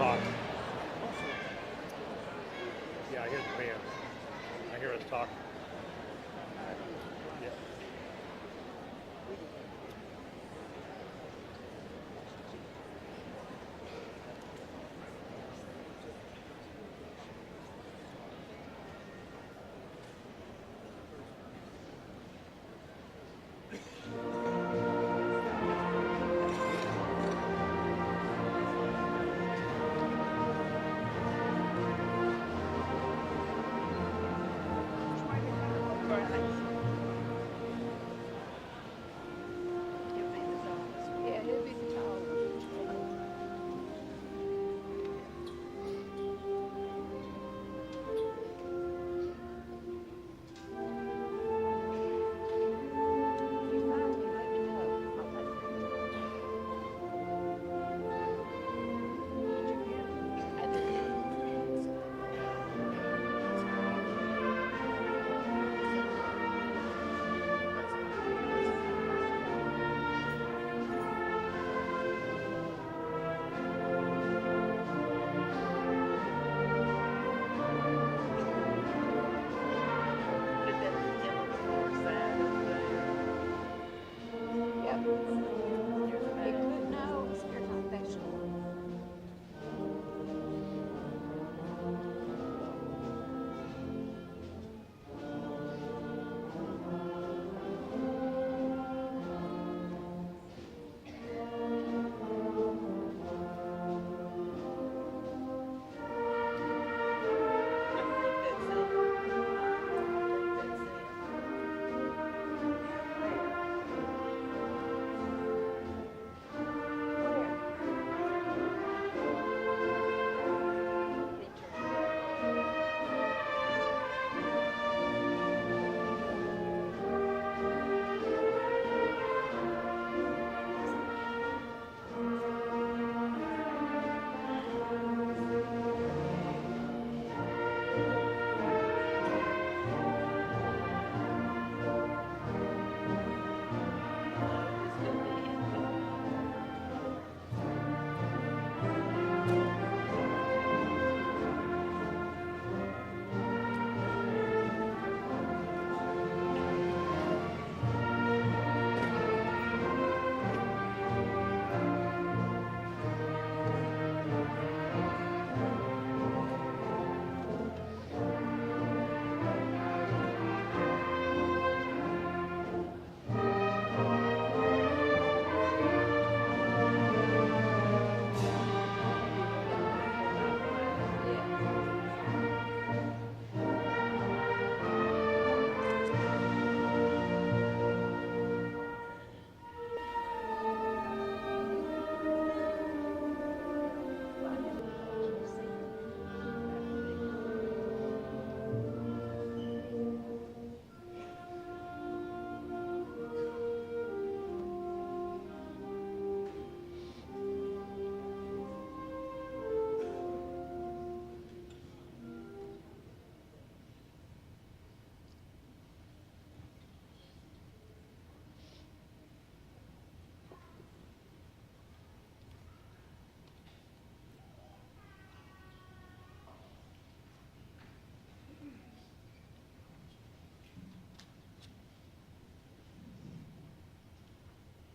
talk. Yeah, I hear the band. I hear us talk. Yeah.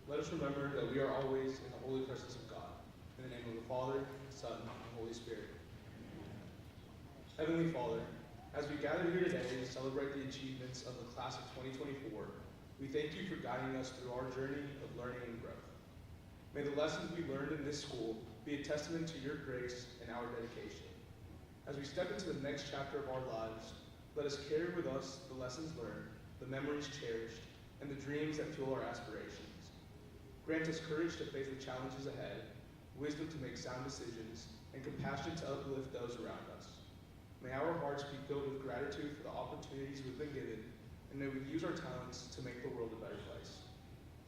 Let us remember that we are always in the holy presence of God. In the name of the Father, the Son, and the Holy Spirit. Heavenly Father, as we gather here today to celebrate the achievements of the class of 2024, we thank you for guiding us through our journey of learning and growth. May the lessons we learned in this school be a testament to your grace and our dedication. As we step into the next chapter of our lives, let us carry with us the lessons learned, the memories cherished, and the dreams that fuel our aspirations. Grant us courage to face the challenges ahead, wisdom to make sound decisions, and compassion to uplift those around us. May our hearts be filled with gratitude for the opportunities we've been given, and may we use our talents to make the world a better place.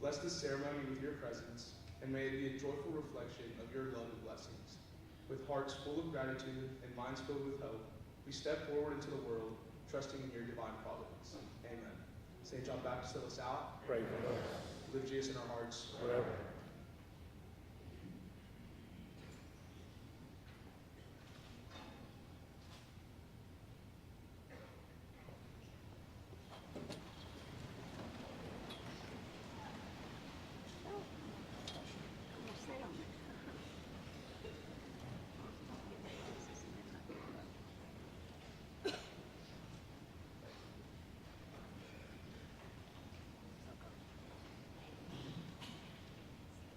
Bless this ceremony with your presence, and may it be a joyful reflection of your love and blessings. With hearts full of gratitude and minds filled with hope, we step forward into the world, trusting in your divine providence. Amen. St. John Baptist of LaSalle, Pray for us. live Jesus in our hearts Forever.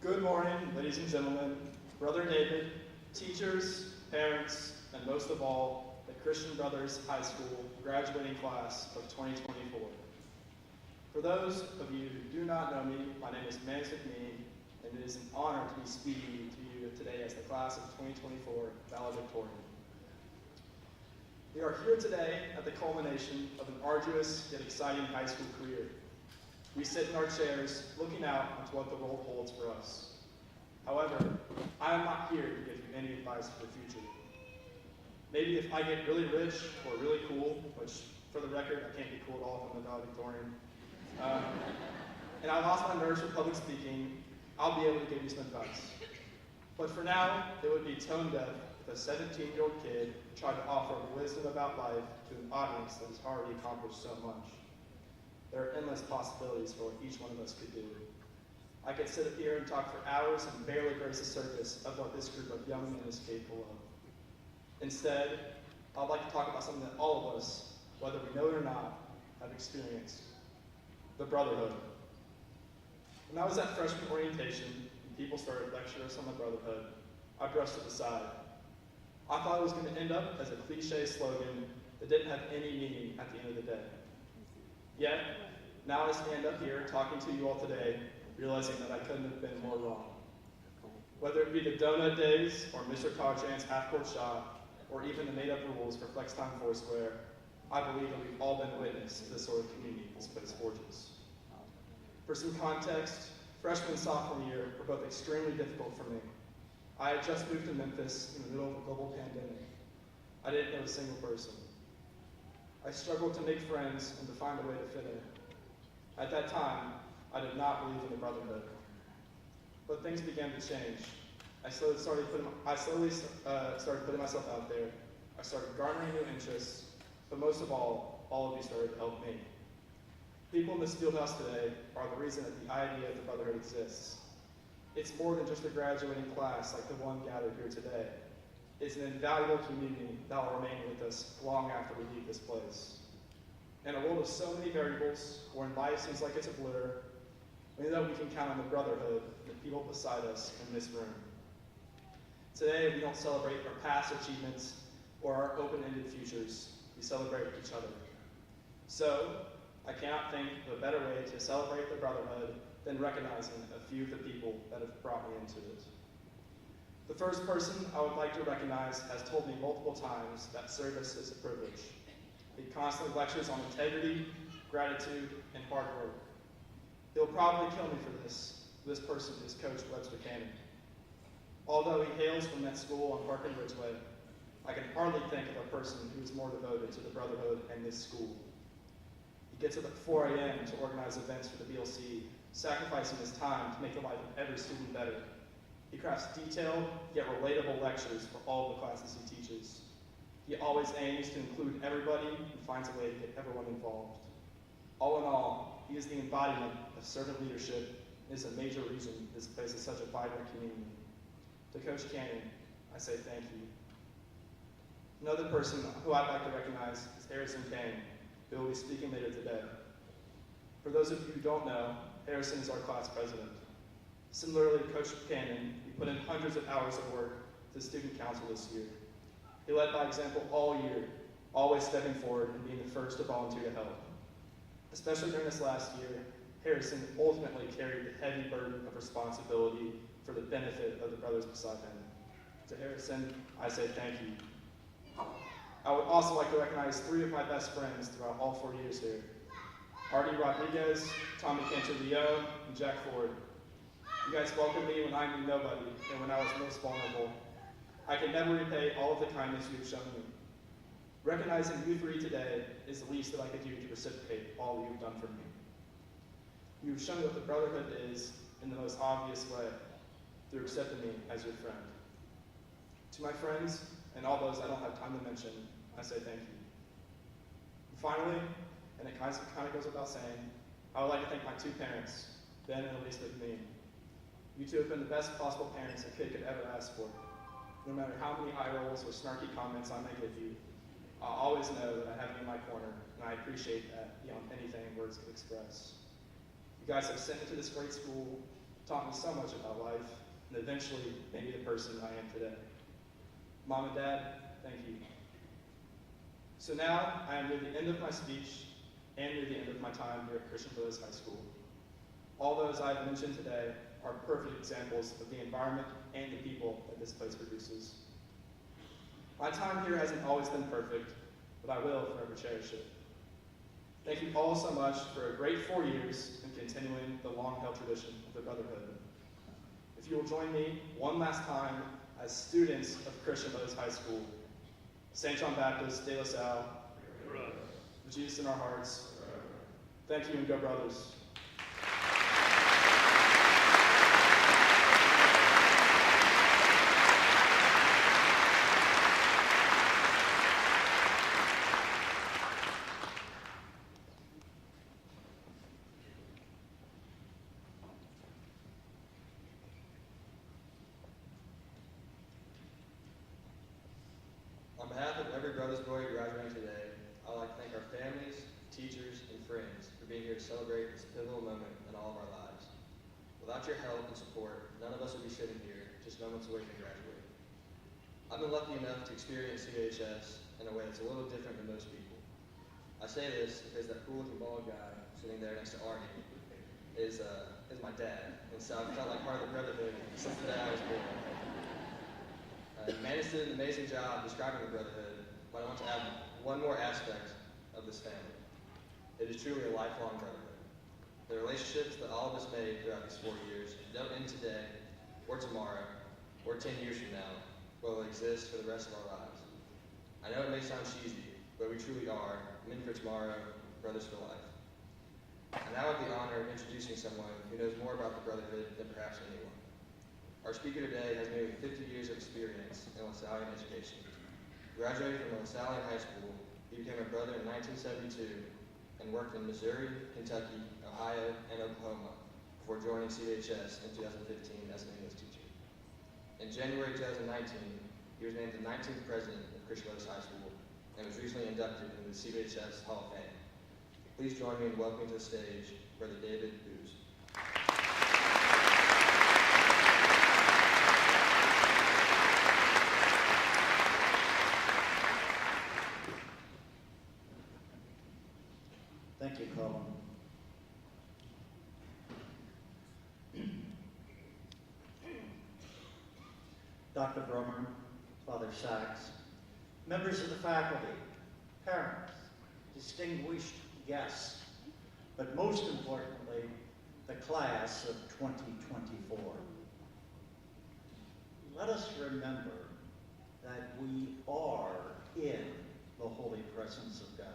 Good morning, ladies and gentlemen, Brother David, teachers, parents, and most of all, the Christian Brothers High School graduating class of 2024. For those of you who do not know me, my name is Commencement, and it is an honor to be speaking to you today as the class of 2024 Valedictorian. We are here today at the culmination of an arduous yet exciting high school career. We sit in our chairs looking out into what the world holds for us. However, I am not here to give you any advice for the future. Maybe if I get really rich or really cool, which for the record, I can't be cool at all if I'm a valedictorian, and I lost my nerves for public speaking, I'll be able to give you some advice. But for now, it would be tone deaf if a 17-year-old kid tried to offer wisdom about life to an audience that has already accomplished so much. There are endless possibilities for what each one of us could do. I could sit up here and talk for hours and barely grace the surface of what this group of young men is capable of. Instead, I'd like to talk about something that all of us, whether we know it or not, have experienced: the brotherhood. When I was at freshman orientation and people started lecturing us on the brotherhood, I brushed it aside. I thought it was going to end up as a cliche slogan that didn't have any meaning at the end of the day. Yet, now I stand up here talking to you all today, realizing that I couldn't have been more wrong. Whether it be the donut days, or Mr. Cawjan's half-court shot, or even the made-up rules for flex time foursquare, I believe that we've all been witness to this sort of community this place forges. For some context, freshman and sophomore year were both extremely difficult for me. I had just moved to Memphis in the middle of a global pandemic. I didn't know a single person. I struggled to make friends and to find a way to fit in. At that time, I did not believe in the brotherhood. But things began to change. I slowly started putting myself out there. I started garnering new interests, but most of all of you started to help me. People in this field house today are the reason that the idea of the brotherhood exists. It's more than just a graduating class like the one gathered here today. It's an invaluable community that will remain with us long after we leave this place. In a world of so many variables, wherein life seems like it's a blur, we know we can count on the brotherhood and the people beside us in this room. Today, we don't celebrate our past achievements or our open-ended futures. We celebrate each other. So, I cannot think of a better way to celebrate the brotherhood than recognizing a few of the people that have brought me into it. The first person I would like to recognize has told me multiple times that service is a privilege. He constantly lectures on integrity, gratitude, and hard work. He'll probably kill me for this. This person is Coach Webster Cannon. Although he hails from that school on Park and Ridgeway, I can hardly think of a person who is more devoted to the brotherhood and this school. He gets up at 4 a.m. to organize events for the BLC, sacrificing his time to make the life of every student better. He crafts detailed, yet relatable lectures for all the classes he teaches. He always aims to include everybody and finds a way to get everyone involved. All in all, he is the embodiment of servant leadership and is a major reason this place is such a vibrant community. To Coach Cannon, I say thank you. Another person who I'd like to recognize is Harrison Kane, who will be speaking later today. For those of you who don't know, Harrison is our class president. Similarly to Coach Cannon, he put in hundreds of hours of work to the student council this year. He led by example all year, always stepping forward and being the first to volunteer to help. Especially during this last year, Harrison ultimately carried the heavy burden of responsibility for the benefit of the brothers beside him. To Harrison, I say thank you. I would also like to recognize 3 of my best friends throughout all 4 years here: Artie Rodriguez, Tommy Cantor-Leone, and Jack Ford. You guys welcomed me when I knew nobody and when I was most vulnerable. I can never repay all of the kindness you have shown me. Recognizing you 3 today is the least that I could do to reciprocate all you've done for me. You've shown me what the brotherhood is in the most obvious way, through accepting me as your friend. To my friends, and all those I don't have time to mention, I say thank you. And finally, and it kind of goes without saying, I would like to thank my 2 parents, Ben and Elizabeth Mean. You 2 have been the best possible parents a kid could ever ask for. No matter how many eye rolls or snarky comments I may give you, I'll always know that I have you in my corner, and I appreciate that beyond anything words could express. You guys have sent me to this great school, taught me so much about life, and eventually made me the person I am today. Mom and Dad, thank you. So now I am near the end of my speech and near the end of my time here at Christian Brothers High School. All those I have mentioned today are perfect examples of the environment and the people that this place produces. My time here hasn't always been perfect, but I will forever cherish it. Thank you all so much for a great 4 years and continuing the long-held tradition of the Brotherhood. If you will join me one last time as students of Christian Brothers High School, St. John Baptist de La Salle, with Jesus in our hearts. Thank you and go Brothers. On behalf of every Brothers boy graduating today, I'd like to thank our families, teachers, and friends for being here to celebrate this pivotal moment in all of our lives. Without your help and support, none of us would be sitting here just moments away from graduating. I've been lucky enough to experience CHS in a way that's a little different than most people. I say this because that cool-looking bald guy sitting there next to Arnie is my dad, and so I've felt like part of the Brotherhood since the day I was born. Manus did an amazing job describing the Brotherhood, but I want to add one more aspect of this family. It is truly a lifelong brotherhood. The relationships that all of us made throughout these 4 years don't end today, or tomorrow, or 10 years from now, but will exist for the rest of our lives. I know it may sound cheesy, but we truly are men for tomorrow, brothers for life. I now have the honor of introducing someone who knows more about the Brotherhood than perhaps anyone. Our speaker today has nearly 50 years of experience in Lasallian education. Graduated from Lasallian High School, he became a brother in 1972 and worked in Missouri, Kentucky, Ohio, and Oklahoma before joining CHS in 2015 as an English teacher. In January 2019, he was named the 19th president of Christian Brothers High School and was recently inducted into the CHS Hall of Fame. Please join me in welcoming to the stage Brother David Booz. Thank you, Colin. Dr. Brummer, Father Sachs, members of the faculty, parents, distinguished guests, but most importantly, the class of 2024. Let us remember that we are in the holy presence of God.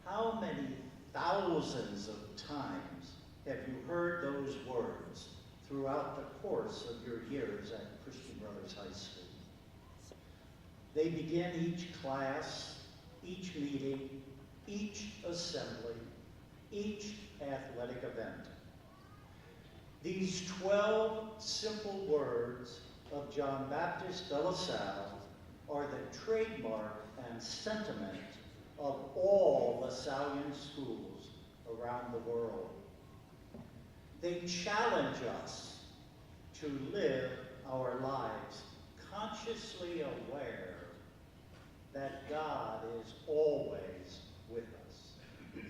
How many thousands of times have you heard those words throughout the course of your years at Christian Brothers High School? They begin each class, each meeting, each assembly, each athletic event. These 12 simple words of John Baptist de La Salle are the trademark and sentiment of all Lasallian schools around the world. They challenge us to live our lives consciously aware that God is always with us.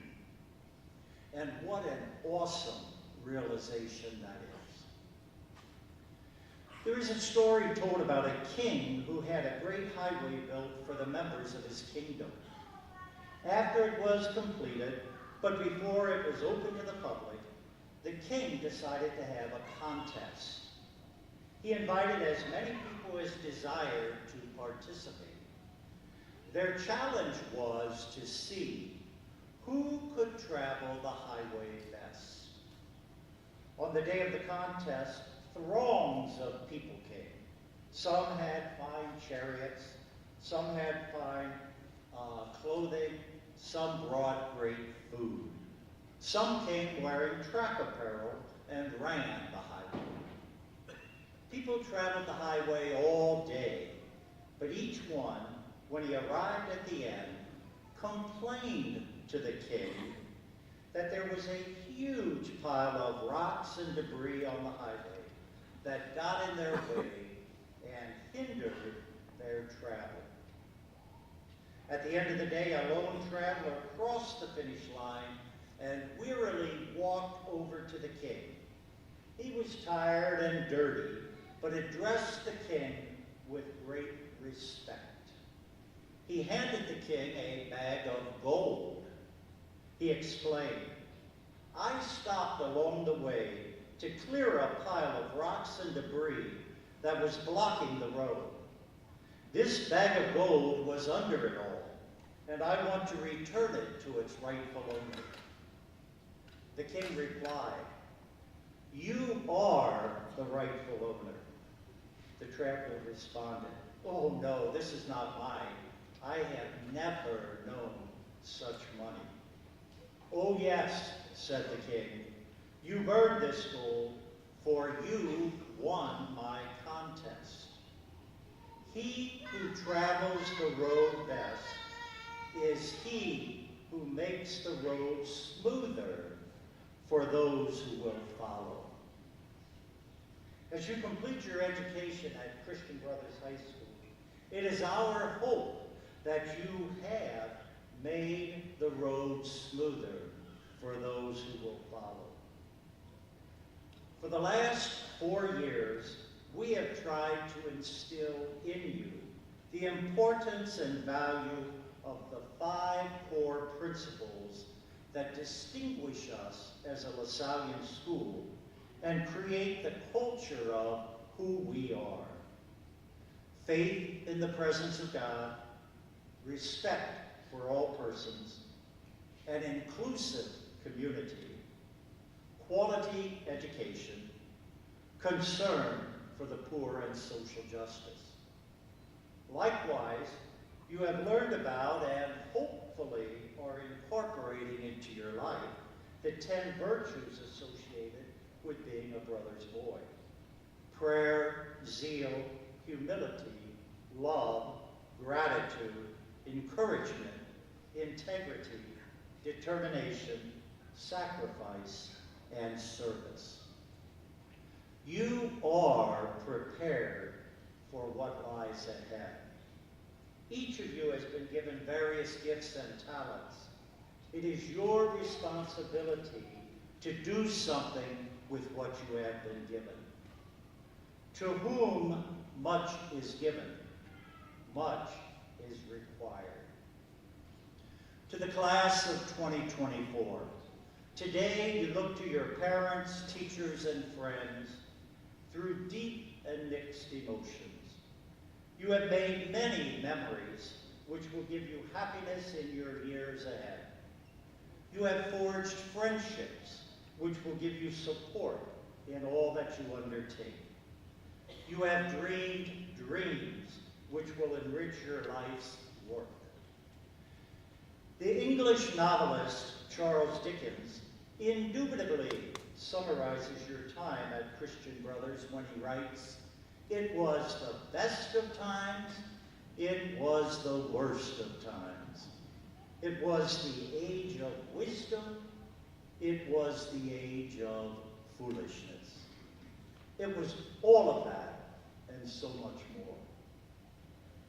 And what an awesome realization that is. There is a story told about a king who had a great highway built for the members of his kingdom. After it was completed, but before it was open to the public, the king decided to have a contest. He invited as many people as desired to participate. Their challenge was to see who could travel the highway best. On the day of the contest, throngs of people came. Some had fine chariots, some had fine clothing, some brought great food. Some came wearing track apparel and ran the highway. People traveled the highway all day, but each one, when he arrived at the end, complained to the king that there was a huge pile of rocks and debris on the highway that got in their way and hindered their travel. At the end of the day, a lone traveler crossed the finish line and wearily walked over to the king. He was tired and dirty, but addressed the king with great respect. He handed the king a bag of gold. He explained, "I stopped along the way to clear a pile of rocks and debris that was blocking the road. This bag of gold was under it all, and I want to return it to its rightful owner." The king replied, "You are the rightful owner." The traveler responded, "Oh no, this is not mine. I have never known such money." "Oh yes," said the king, "you've earned this gold, for you won my contest. He who travels the road best is he who makes the road smoother for those who will follow." As you complete your education at Christian Brothers High School, it is our hope that you have made the road smoother for those who will follow. For the last 4 years, we have tried to instill in you the importance and value of the 5 core principles that distinguish us as a Lasallian school and create the culture of who we are. Faith in the presence of God, respect for all persons, an inclusive community, quality education, concern for the poor and social justice. Likewise, you have learned about and hopefully are incorporating into your life the 10 virtues associated with being a brother's boy: prayer, zeal, humility, love, gratitude, encouragement, integrity, determination, sacrifice, and service. You are prepared for what lies ahead. Each of you has been given various gifts and talents. It is your responsibility to do something with what you have been given. To whom much is given, much is required. To the class of 2024, today you look to your parents, teachers, and friends through deep and mixed emotions. You have made many memories which will give you happiness in your years ahead. You have forged friendships which will give you support in all that you undertake. You have dreamed dreams which will enrich your life's work. The English novelist Charles Dickens indubitably summarizes your time at Christian Brothers when he writes, "It was the best of times, it was the worst of times. It was the age of wisdom, it was the age of foolishness." It was all of that and so much more.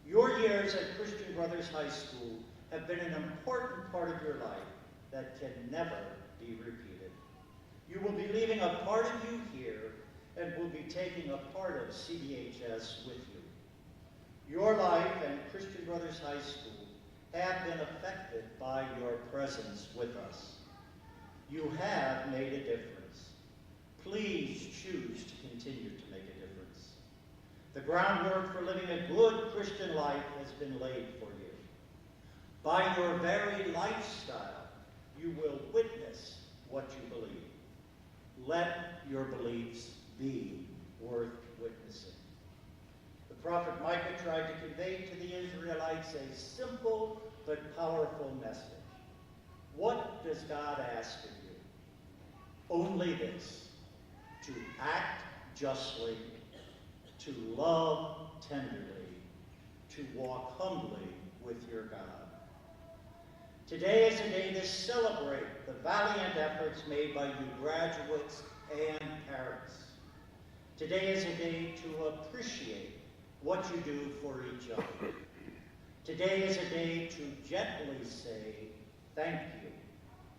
Your years at Christian Brothers High School have been an important part of your life that can never be repeated. You will be leaving a part of you here and will be taking a part of CBHS with you. Your life and Christian Brothers High School have been affected by your presence with us. You have made a difference. Please choose to continue to make a difference. The groundwork for living a good Christian life has been laid for you. By your very lifestyle, you will witness what you believe. Let your beliefs be worth witnessing. The prophet Micah tried to convey to the Israelites a simple but powerful message. What does God ask of you? Only this: to act justly, to love tenderly, to walk humbly with your God. Today is a day to celebrate the valiant efforts made by you graduates and parents. Today is a day to appreciate what you do for each other. Today is a day to gently say thank you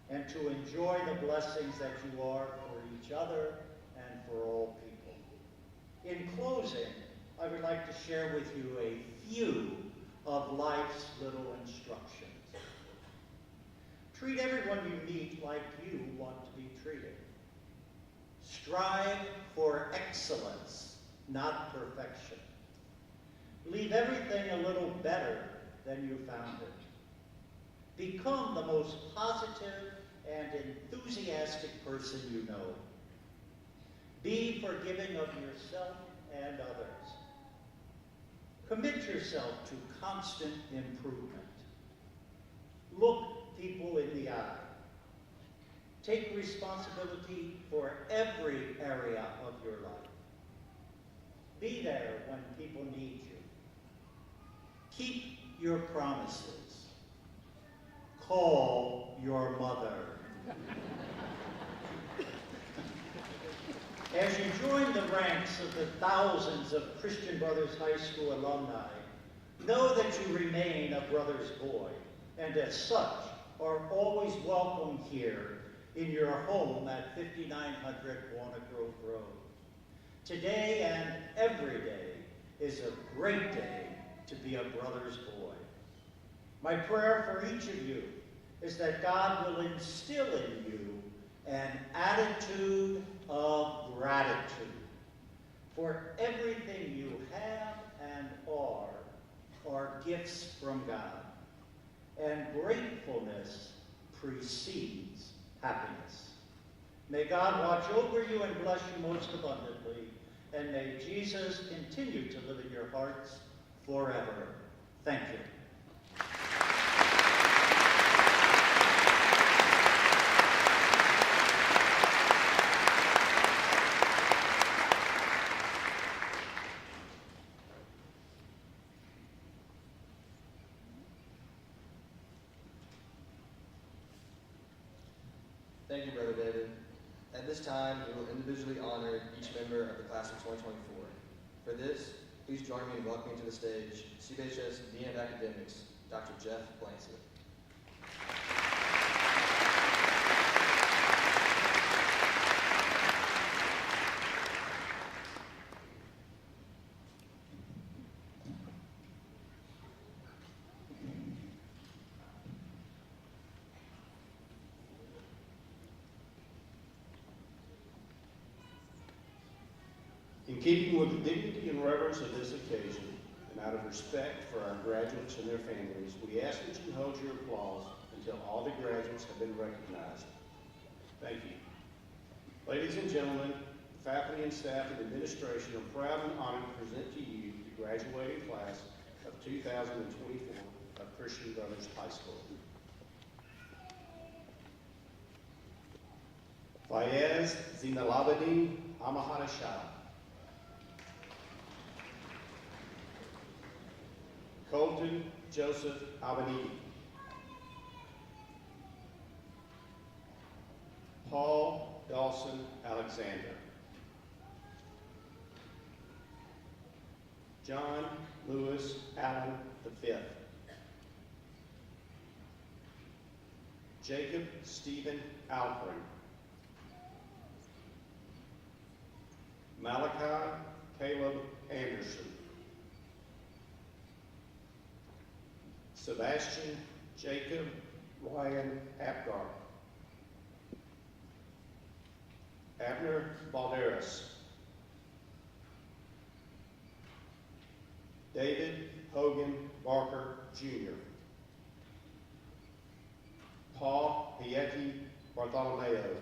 and to enjoy the blessings that you are for each other and for all people. In closing, I would like to share with you a few of life's little instructions. Treat everyone you meet like you want to be treated. Strive for excellence, not perfection. Leave everything a little better than you found it. Become the most positive and enthusiastic person you know. Be forgiving of yourself and others. Commit yourself to constant improvement. Look people in the eye. Take responsibility for every area of your life. Be there when people need you. Keep your promises. Call your mother. As you join the ranks of the thousands of Christian Brothers High School alumni, know that you remain a brother's boy, and as such are always welcome here in your home at 5900 Walnut Grove Road. Today and every day is a great day to be a brother's boy. My prayer for each of you is that God will instill in you an attitude of gratitude for everything you have and are gifts from God. And gratefulness precedes happiness. May God watch over you and bless you most abundantly, and may Jesus continue to live in your hearts forever. Thank you. Thank you, Brother David. At this time, we will individually honor each member of the class of 2024. For this, please join me in welcoming to the stage CBHS Dean of Academics, Dr. Jeff Blansley. In keeping with the dignity and reverence of this occasion, and out of respect for our graduates and their families, we ask that you hold your applause until all the graduates have been recognized. Thank you. Ladies and gentlemen, the faculty and staff and administration are proud and honored to present to you the graduating class of 2024 of Christian Brothers High School. Fayez Zinalabadin Amaharashah. Colton Joseph Abanidi. Paul Dawson Alexander. John Lewis Allen V. Jacob Stephen Alpern. Malachi Caleb Anderson. Sebastian Jacob Ryan Apgar. Abner Balderas. David Hogan Barker Jr. Paul Hieki Bartolomeo.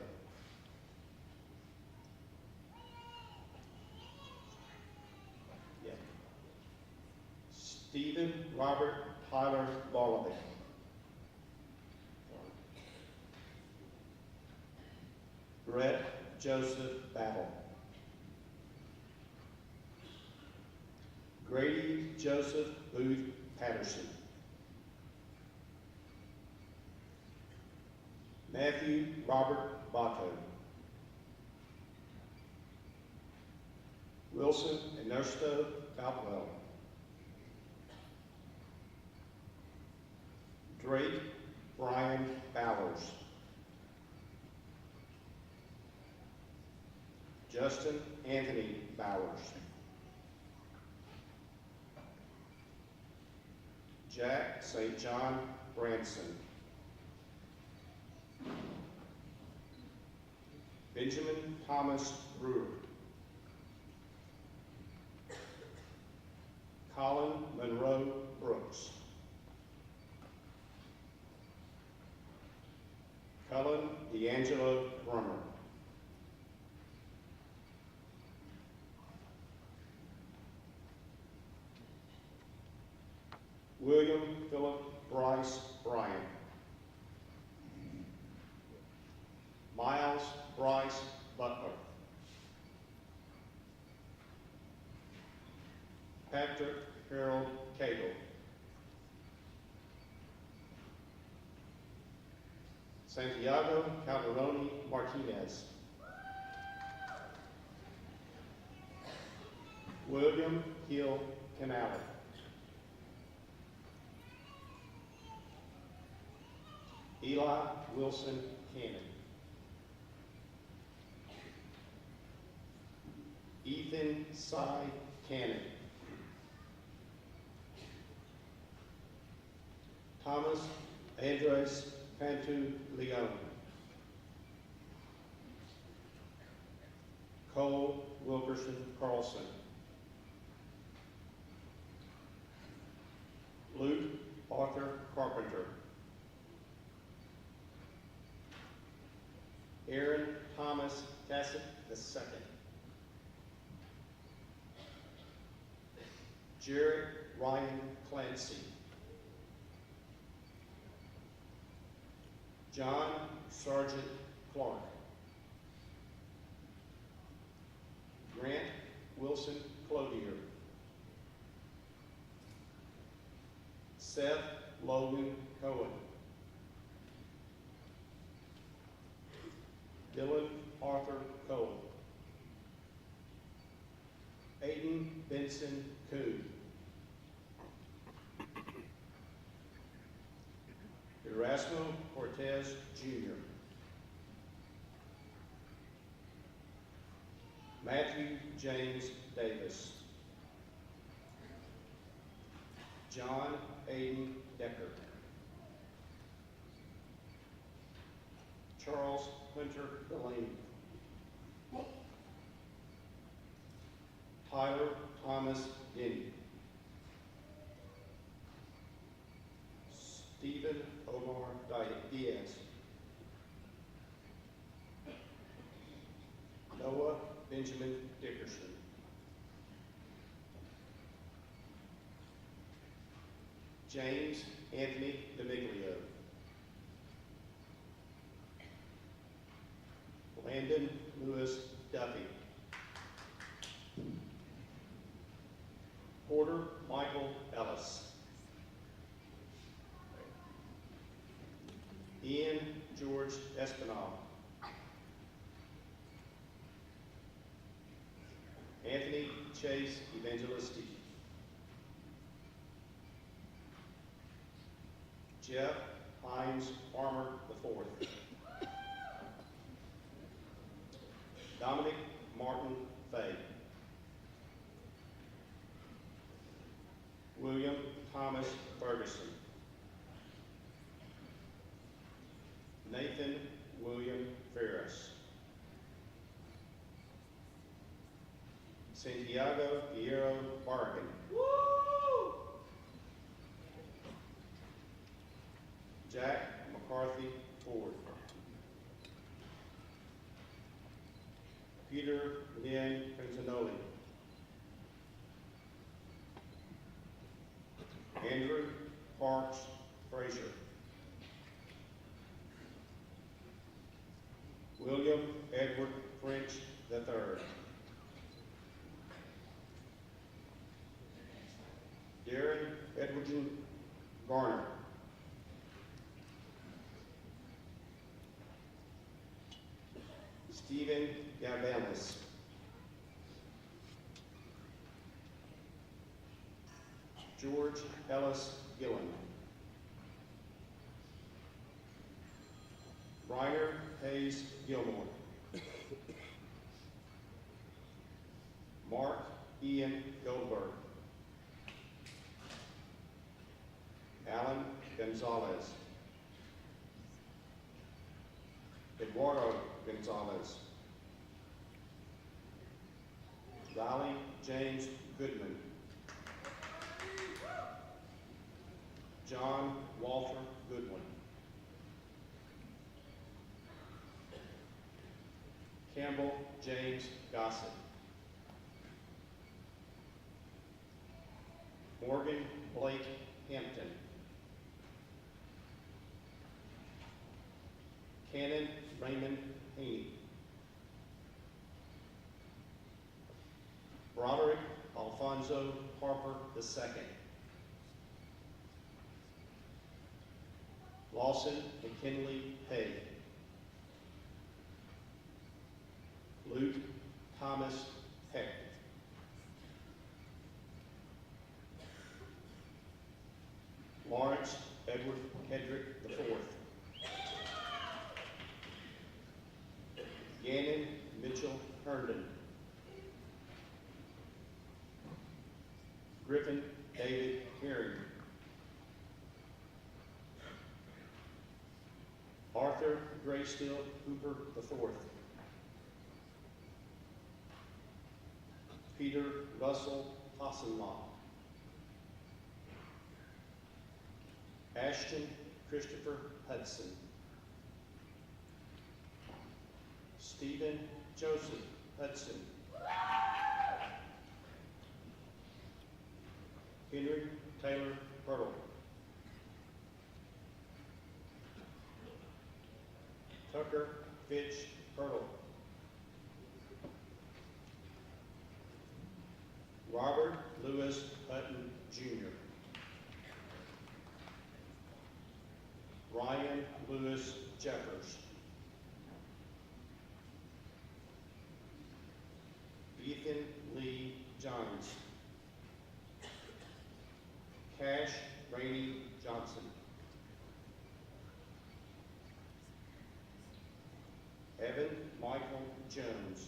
Stephen Robert Tyler Barnaby. Brett Joseph Battle. Grady Joseph Booth Patterson. Matthew Robert Bato. Wilson Ernesto Caldwell. Drake Brian Bowers. Justin Anthony Bowers. Jack St. John Branson. Benjamin Thomas Brewer. Colin Monroe Brooks. Cullen D'Angelo Brummer. William Philip Bryce Bryant. Miles Bryce Butler. Patrick Harold Cagle. Santiago Calderoni Martinez. William Hill Canale. Eli Wilson Cannon. Ethan Cy Cannon. Thomas Andres Pantu Leon. Cole Wilkerson Carlson. Luke Arthur Carpenter. Aaron Thomas Tassett II. Jared Ryan Clancy. John Sargent Clark. Grant Wilson Clothier. Seth Logan Cohen. Dylan Arthur Cohen. Aiden Benson Coon. Erasmo Cortez Jr. Matthew James Davis. John Aiden Decker. Charles Hunter Delaney. Tyler Thomas Denny. Stephen Omar Diaz. Noah Benjamin Dickerson. James Anthony DeMiglio. Landon Lewis Duffy. Porter Michael Ellis. Ian George Espinal. Anthony Chase Evangelisti. Jeff Hines Farmer IV. Dominic Martin Fay. William Thomas Ferguson. Nathan William Ferris. Santiago Piero Bargan. Jack McCarthy Ford. Peter Lynn Pinzanoli. Andrew Parks Frazier. William Edward French III. Darren Edwardson Garner. Stephen Gabelis. George Ellis Gillen. Reiner Hayes Gilmore. Mark Ian Goldberg. Alan Gonzalez. Eduardo Gonzalez. Riley James Goodman. John Walter Goodwin. Campbell James Gossett. Morgan Blake Hampton. Cannon Raymond Haney. Broderick Alfonso Harper II. Lawson McKinley Hay. Luke Thomas Heck. Lawrence Edward Hedrick IV. Gannon Mitchell Herndon. Griffin David Herring. Arthur Graystill Hooper IV. Peter Russell Hasselma. Ashton Christopher Hudson. Stephen Joseph Hudson. Henry Taylor Hurdle. Tucker Fitch Hurdle. Robert Lewis Hutton Jr. Ryan Lewis Jeffers. Ethan Lee Johns. Cash Rainey Johnson. Evan Michael Jones.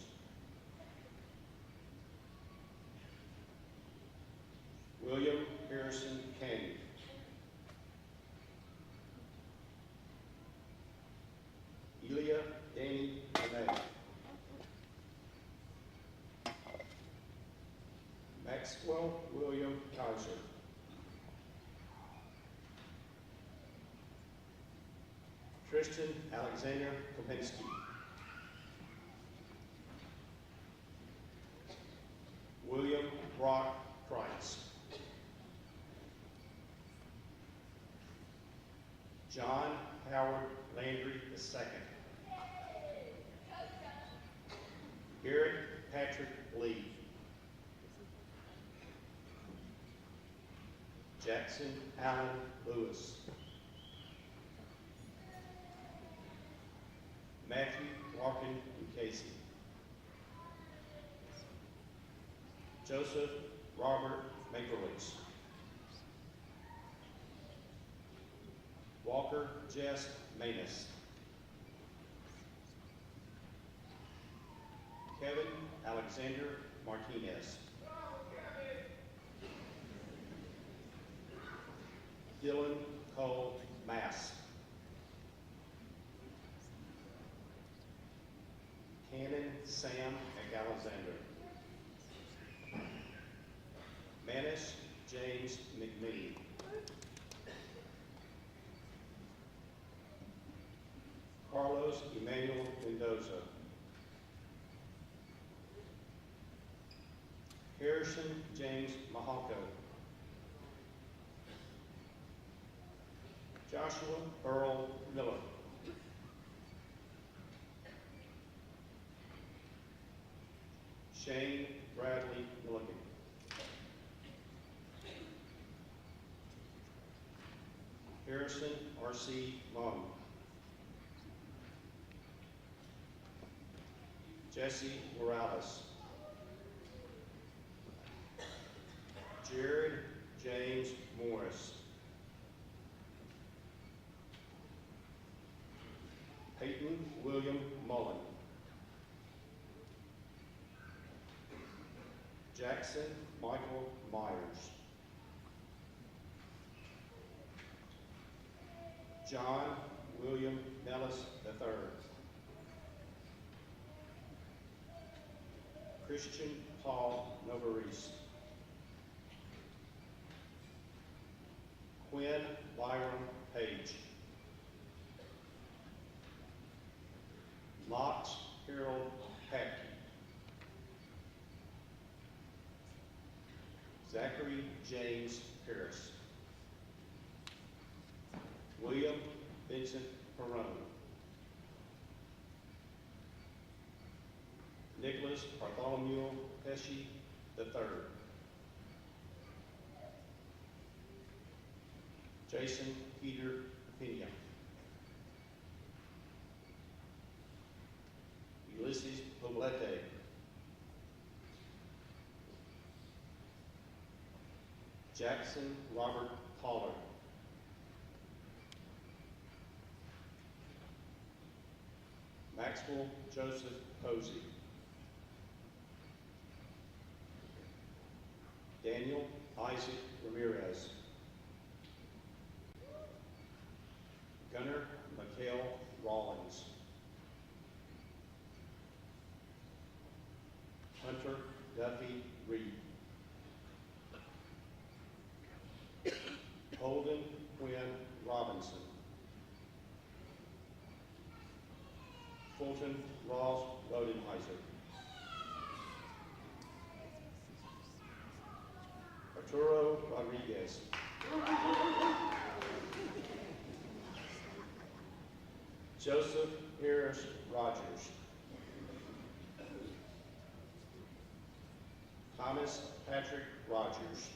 William Harrison Kane. Elia Danny Bonet. Maxwell William Kaiser. Tristan Alexander Kopinski. William Brock Price. John Howard Landry II. Eric Patrick Lee. Jackson Allen Lewis. Matthew Larkin Casey. Joseph Robert Makerlees. Walker Jess Manus. Kevin Alexander Martinez. Dylan Cole Mass. Cannon Sam McAlexander. Manis James McMee. Carlos Emmanuel Mendoza. Harrison James Mahalko. Joshua Earl Miller. Shane Bradley Milligan. Harrison R.C. Long. Jesse Morales. Jared James Morris. Peyton William Mullen. Jackson Michael Myers. John William Nellis III. Christian Paul Novarese. Quinn Byron Page. Knox Harold Packey. Zachary James Harris. William Vincent Perone. Nicholas Bartholomew Pesci III. Jason Peter Pena. Ulysses Poblete. Jackson Robert Pollard. Maxwell Joseph Posey. Daniel Isaac Ramirez. Gunnar Mikhail Rawlings. Hunter Duffy Reed. Holden Quinn Robinson. Fulton Ross Bodenheiser. Arturo Rodriguez. Joseph Harris Rogers. Thomas Patrick Rogers.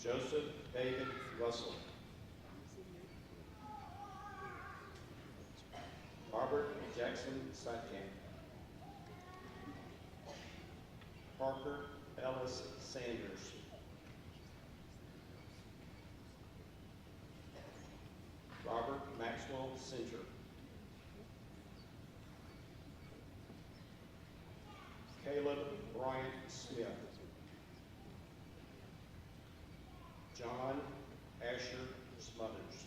Joseph David Russell. Robert Jackson Satkamp. Parker Ellis Sanders. Robert Maxwell Center. Caleb Bryant Smith. John Asher Smothers.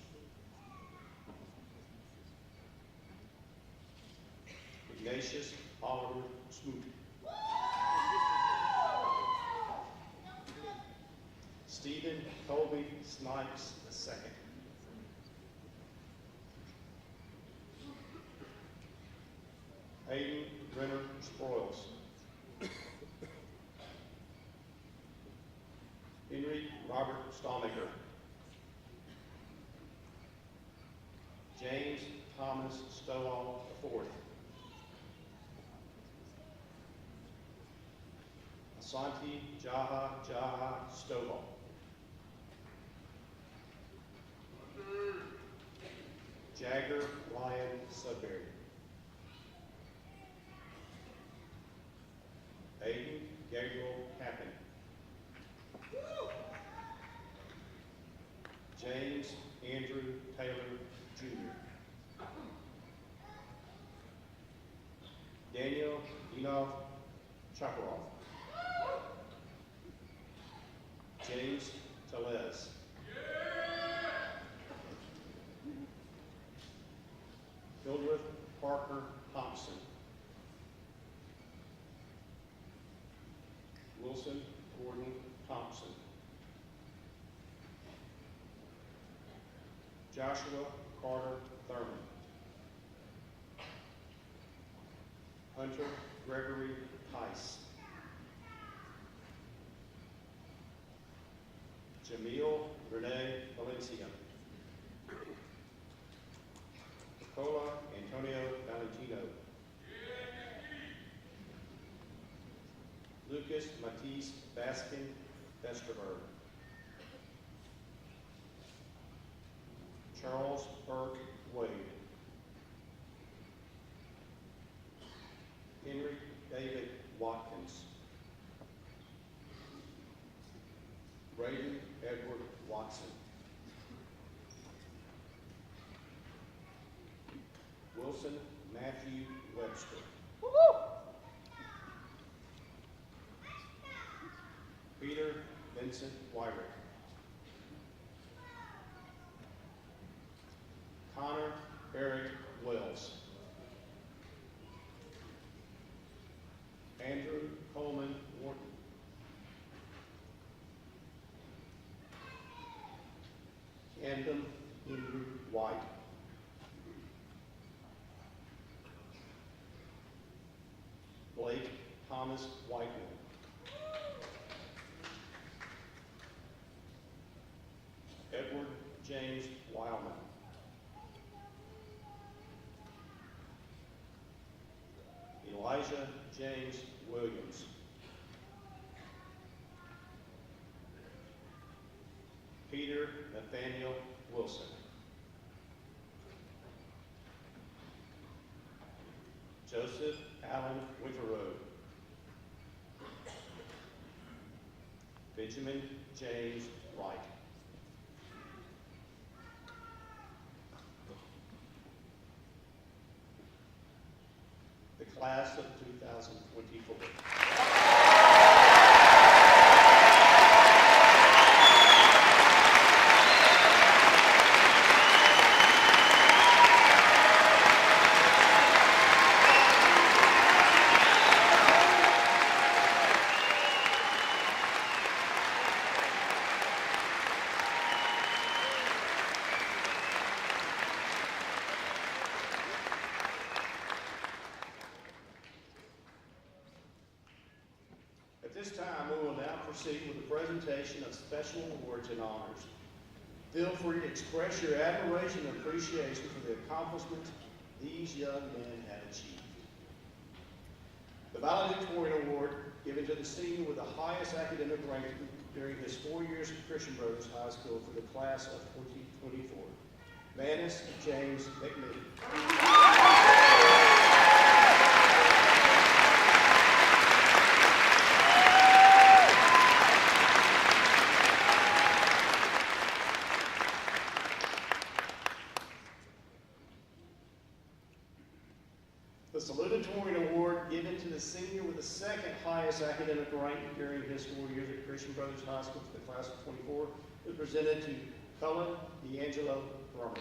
Ignatius Oliver Smoot. Stephen Colby Snipes II. Hayden Brenner Sproils. Henry Robert Stalmaker. James Thomas Stowall IV. Asante Jaha Stovall. Jagger Ryan Sudbury. Aiden Gabriel Happen. James Andrew Taylor Jr. Daniel Enoch Chaparov. James Telez. Hildreth Parker Thompson. Wilson Gordon Thompson. Joshua Carter Thurman. Hunter Gregory Tice. Jamil Renee Valencia. Nicola Antonio Valentino. Lucas Matisse Baskin Vesterberg. Charles Burke Wade. Watkins. Braden Edward Watson. Wilson Matthew Webster. Peter Vincent Wyrick. Connor Eric Wells. Andrew Coleman Wharton. Camden Andrew White. Blake Thomas Whiteman. Edward James Wildman. Elijah James Williams. Peter Nathaniel Wilson. Joseph Allen Winterroad. Benjamin James Wright. The class of 2024. At this time, we will now proceed with the presentation of special awards and honors. Feel free to express your admiration and appreciation for the accomplishments these young men have achieved. The Valedictorian Award, given to the senior with the highest academic ranking during his 4 years at Christian Brothers High School for the class of 2024, Manus James McNeely. The Salutatorian Award, given to the senior with the second highest academic rank during his 4 years at Christian Brothers High School for the class of 24, is presented to Cullen D'Angelo Brummer.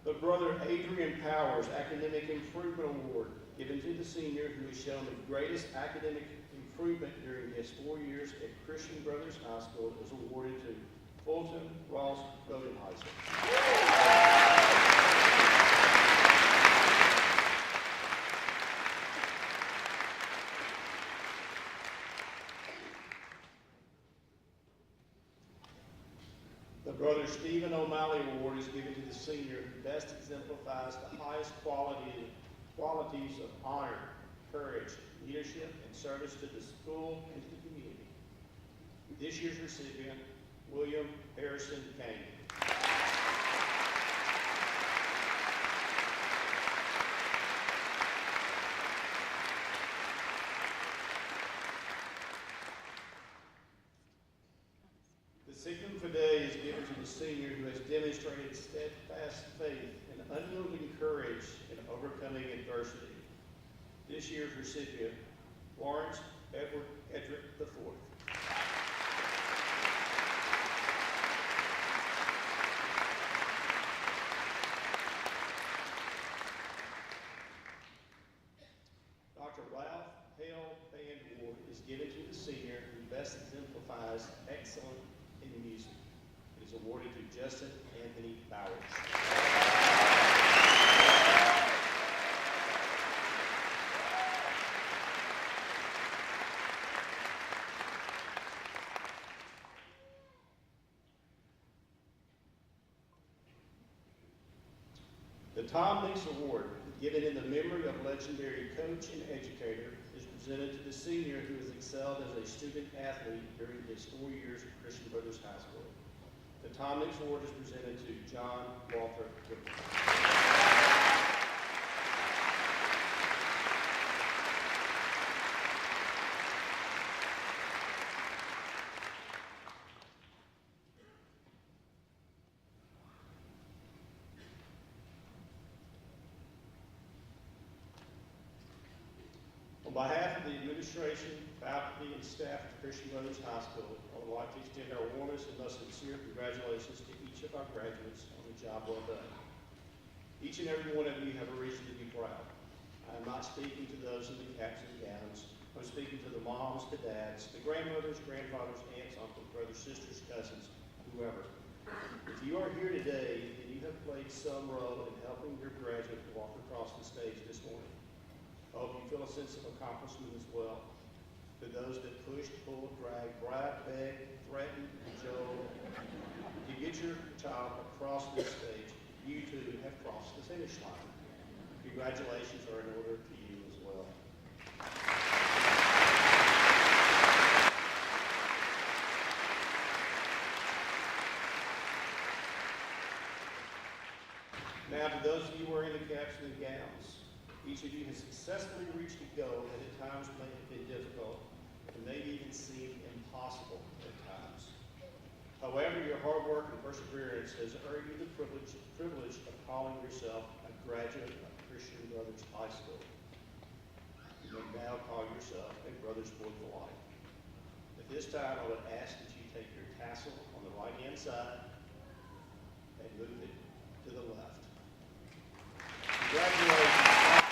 The Brother Adrian Powers Academic Improvement Award, given to the senior who has shown the greatest academic improvement during his 4 years at Christian Brothers High School, is awarded to Fulton Ross Bodenheiser. The Brother Stephen O'Malley Award is given to the senior who best exemplifies the highest qualities of honor, courage, leadership, and service to the school and to the community. This year's recipient, William Harrison Kane. The Signum Fidei is given to the senior who has demonstrated steadfast faith and unyielding courage in overcoming adversity. This year's recipient, Lawrence Edward Edrick IV. Dr. Ralph Hale Band Award is given to the senior who best exemplifies excellence in music. It is awarded to Justin Anthony Bowers. The Tom Meeks Award, given in the memory of legendary coach and educator, is presented to the senior who has excelled as a student athlete during his 4 years at Christian Brothers High School. The Tomlin Award is presented to John Walter Whitman. On behalf of the administration, faculty, and staff of Christian Brothers High School, I would like to extend our warmest and most sincere congratulations to each of our graduates on the job well done. Each and every one of you have a reason to be proud. I am not speaking to those in the caps and gowns. I'm speaking to the moms, the dads, the grandmothers, grandfathers, aunts, uncles, brothers, sisters, cousins, whoever. If you are here today, then you have played some role in helping your graduate walk across the stage this morning. I hope you feel a sense of accomplishment as well. To those that pushed, pulled, dragged, bribed, begged, threatened, cajoled to get your child across this stage, you too have crossed the finish line. Congratulations are in order to you as well. Now, to those of you wearing the caps and the gowns, each of you has successfully reached a goal that at times may have been difficult and maybe even seemed impossible at times. However, your hard work and perseverance has earned you the privilege of calling yourself a graduate of Christian Brothers High School. You may now call yourself a Brothers Boy for Life. At this time, I would ask that you take your tassel on the right-hand side and move it to the left. Congratulations.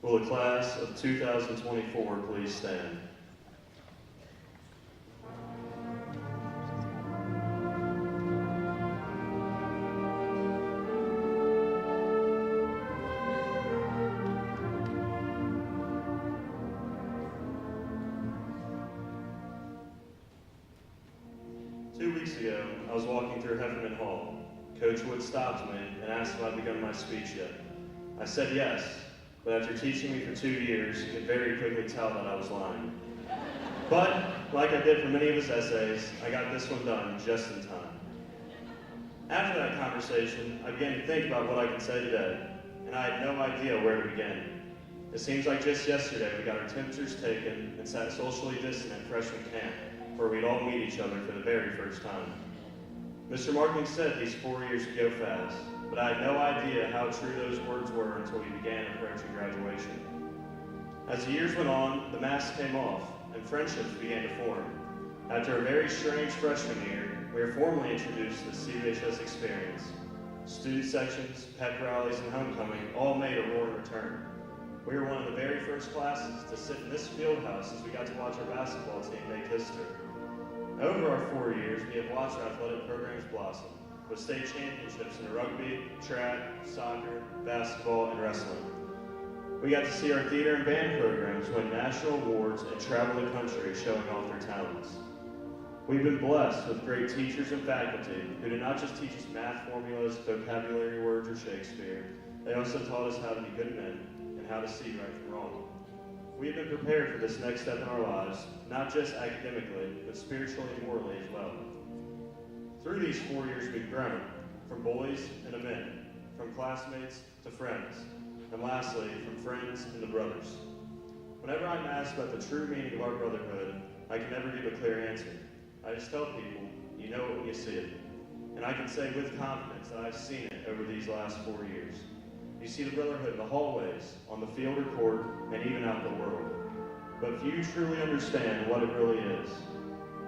Will the class of 2024 please stand? Ago, I was walking through Heffernan Hall. Coach Wood stopped me and asked if I'd begun my speech yet. I said yes, but after teaching me for 2 years, he could very quickly tell that I was lying. But, like I did for many of his essays, I got this one done just in time. After that conversation, I began to think about what I could say today, and I had no idea where to begin. It seems like just yesterday we got our temperatures taken and sat socially distant at freshman camp, where we'd all meet each other for the very first time. Mr. Marking said these 4 years would go fast, but I had no idea how true those words were until we began approaching graduation. As the years went on, the masks came off, and friendships began to form. After a very strange freshman year, we were formally introduced to the CVHS experience. Student sections, pep rallies, and homecoming all made a roaring return. We were one of the very first classes to sit in this field house as we got to watch our basketball team make history. Over our 4 years, we have watched our athletic programs blossom, with state championships in rugby, track, soccer, basketball, and wrestling. We got to see our theater and band programs win national awards and travel the country showing off their talents. We've been blessed with great teachers and faculty who did not just teach us math formulas, vocabulary words, or Shakespeare. They also taught us how to be good men and how to see right from wrong. We've been prepared for this next step in our lives, not just academically, but spiritually and morally as well. Through these 4 years, we've grown, from boys into men, from classmates to friends, and lastly, from friends into brothers. Whenever I'm asked about the true meaning of our brotherhood, I can never give a clear answer. I just tell people, you know it when you see it. And I can say with confidence that I've seen it over these last 4 years. You see the brotherhood in the hallways, on the field or court, and even out in the world. But few truly understand what it really is.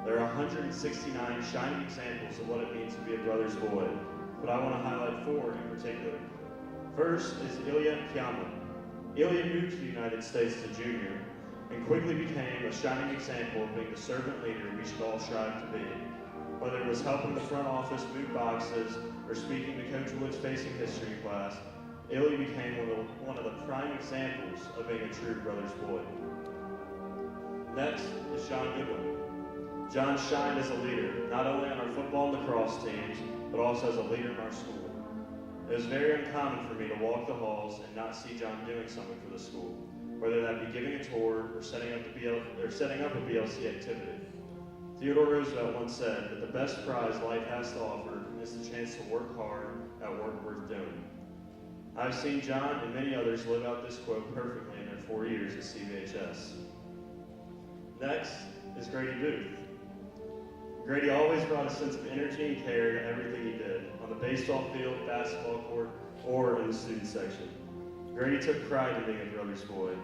There are 169 shining examples of what it means to be a brother's boy, but I want to highlight 4 in particular. First is Ilya Kyaman. Ilya moved to the United States as a junior, and quickly became a shining example of being the servant leader we should all strive to be. Whether it was helping the front office move boxes or speaking to Coach Wood's facing history class, Illy became one of the prime examples of being a true brother's boy. Next is John Goodwin. John shined as a leader, not only on our football and lacrosse teams, but also as a leader in our school. It was very uncommon for me to walk the halls and not see John doing something for the school, whether that be giving a tour or setting up a BLC activity. Theodore Roosevelt once said that the best prize life has to offer is the chance to work hard at work worth doing. I've seen John and many others live out this quote perfectly in their 4 years at CVHS. Next is Grady Booth. Grady always brought a sense of energy and care to everything he did, on the baseball field, basketball court, or in the student section. Grady took pride in being a brother's boy,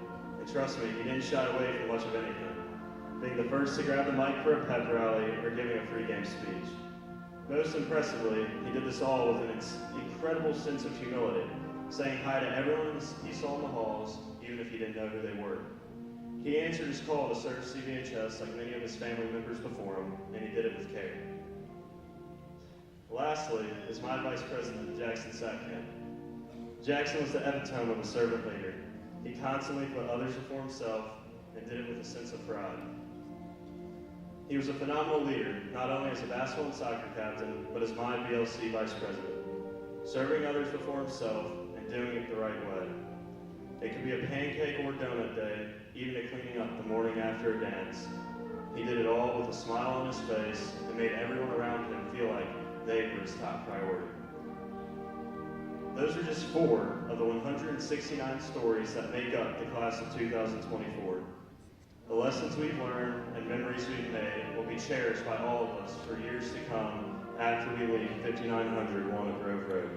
and trust me, he didn't shy away from much of anything, being the first to grab the mic for a pep rally or giving a pregame speech. Most impressively, he did this all with an incredible sense of humility, saying hi to everyone he saw in the halls, even if he didn't know who they were. He answered his call to serve CVHS like many of his family members before him, and he did it with care. Lastly is my vice president, Jackson Sackkamp. Jackson was the epitome of a servant leader. He constantly put others before himself and did it with a sense of pride. He was a phenomenal leader, not only as a basketball and soccer captain, but as my BLC vice president, serving others before himself and doing it the right way. It could be a pancake or donut day, even to cleaning up the morning after a dance. He did it all with a smile on his face and made everyone around him feel like they were his top priority. Those are just 4 of the 169 stories that make up the class of 2024. The lessons we've learned and memories we've made will be cherished by all of us for years to come after we leave 5900 Walnut Grove Road.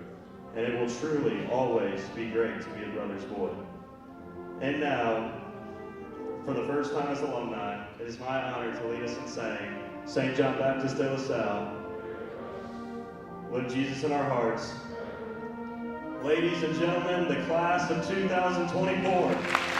And it will truly always be great to be a brother's boy. And now, for the first time as alumni, it is my honor to lead us in saying, St. John Baptist de La Salle, live Jesus in our hearts. Ladies and gentlemen, the class of 2024.